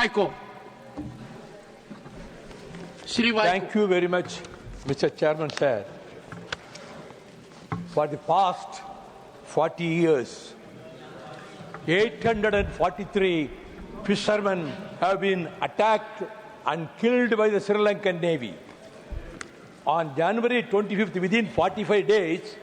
Vaiko. Shri Vaiko. Thank you very much, Mr. Chairman, sir. For the past 40 years, 843 fishermen have been attacked and killed by the Sri Lankan Navy. On January 25th, within 45 days,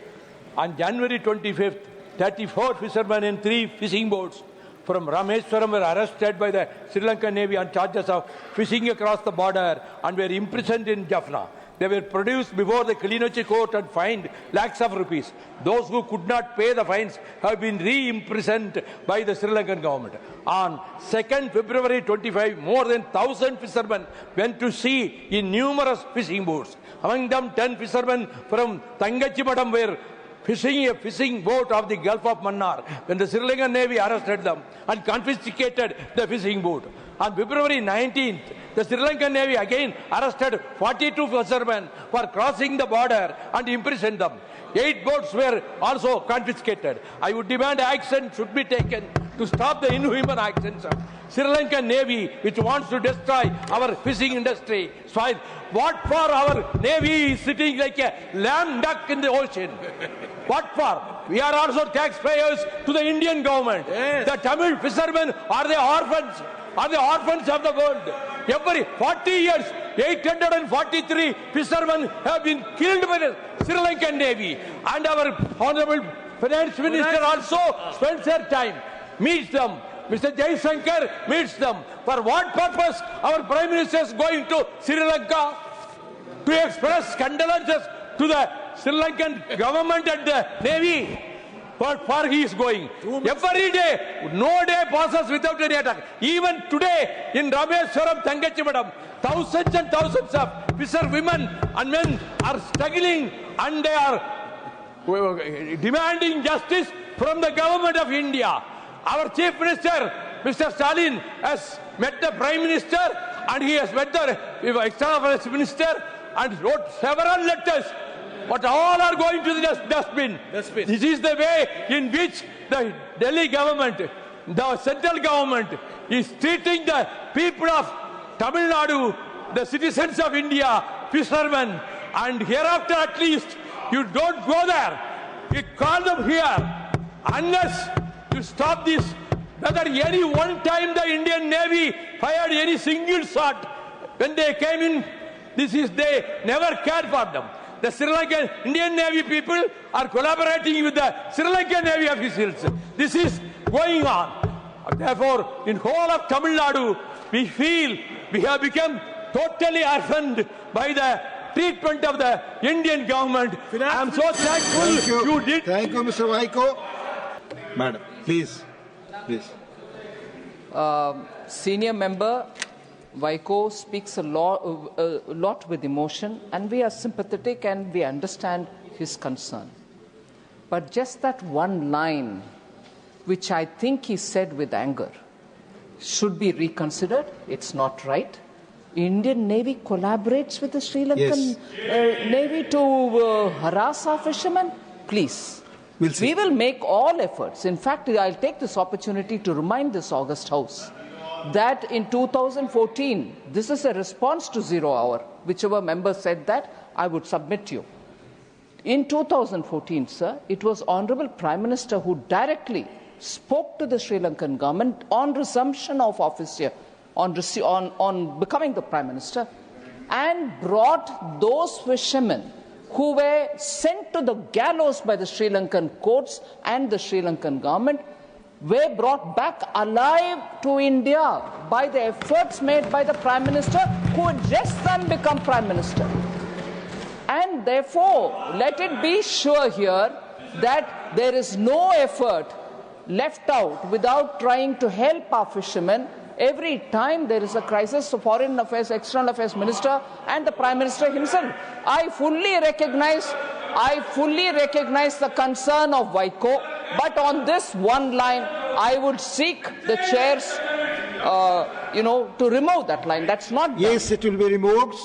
on January 25th, 34 fishermen in 3 fishing boats from Rameswaram were arrested by the Sri Lankan Navy on charges of fishing across the border and were imprisoned in Jaffna. They were produced before the Kilinochchi court and fined lakhs of rupees. Those who could not pay the fines have been re-imprisoned by the Sri Lankan government. On 2nd February 25, more than 1,000 fishermen went to sea in numerous fishing boats. Among them, 10 fishermen from Tangachimadam were fishing a fishing boat off the Gulf of Mannar when the Sri Lankan Navy arrested them and confiscated the fishing boat. On February 19th, the Sri Lankan Navy again arrested 42 fishermen for crossing the border and imprisoned them. 8 boats were also confiscated. I would demand action should be taken to stop the inhuman actions of Sri Lankan Navy, which wants to destroy our fishing industry. So what for our Navy is sitting like a lamb duck in the ocean? What for? We are also taxpayers to the Indian government. Yes. The Tamil fishermen are the orphans. Are the orphans of the world. Every 40 years, 843 fishermen have been killed by the Sri Lankan Navy. And our Honorable Finance Minister also spends their time, meets them. Mr. Jaishankar meets them. For what purpose our Prime Minister is going to Sri Lanka? To express condolences to the Sri Lankan government and the Navy. What for he is going? Every day, no day passes without any attack. Even today, in Rameswaram, Tangachimadam, thousands and thousands of fisher women and men are struggling and they are demanding justice from the government of India. Our Chief Minister, Mr. Stalin, has met the Prime Minister and he has met the External Affairs Minister and wrote several letters. But all are going to the dustbin. This is the way in which the Delhi government, the central government, is treating the people of Tamil Nadu, the citizens of India, fishermen. And hereafter at least, you don't go there. You call them here. Unless you stop this, whether any one time the Indian Navy fired any single shot when they came in, they never cared for them. The Sri Lankan Indian Navy people are collaborating with the Sri Lankan Navy officials. This is going on. Therefore, in whole of Tamil Nadu, we feel we have become totally orphaned by the treatment of the Indian government. I am so thankful you did. Thank you, Mr. Vaiko. Madam, please. Senior member Vaiko speaks a lot with emotion, and we are sympathetic and we understand his concern. But just that one line, which I think he said with anger, should be reconsidered. It's not right. Indian Navy collaborates with the Sri Lankan Navy to harass our fishermen. Please. We will make all efforts. In fact, I'll take this opportunity to remind this August House that in 2014, this is a response to 0 hour. Whichever member said that, I would submit to you. In 2014, sir, it was Honorable Prime Minister who directly spoke to the Sri Lankan government on resumption of office here, on becoming the Prime Minister, and brought those fishermen who were sent to the gallows by the Sri Lankan courts and the Sri Lankan government were brought back alive to India by the efforts made by the Prime Minister, who had just then become Prime Minister. And therefore, let it be sure here that there is no effort left out without trying to help our fishermen. Every time there is a crisis, the Foreign Affairs, External Affairs Minister and the Prime Minister himself. I fully recognize the concern of Vaiko, but on this one line, I would seek the chairs, to remove that line. That's not done. Yes, it will be removed.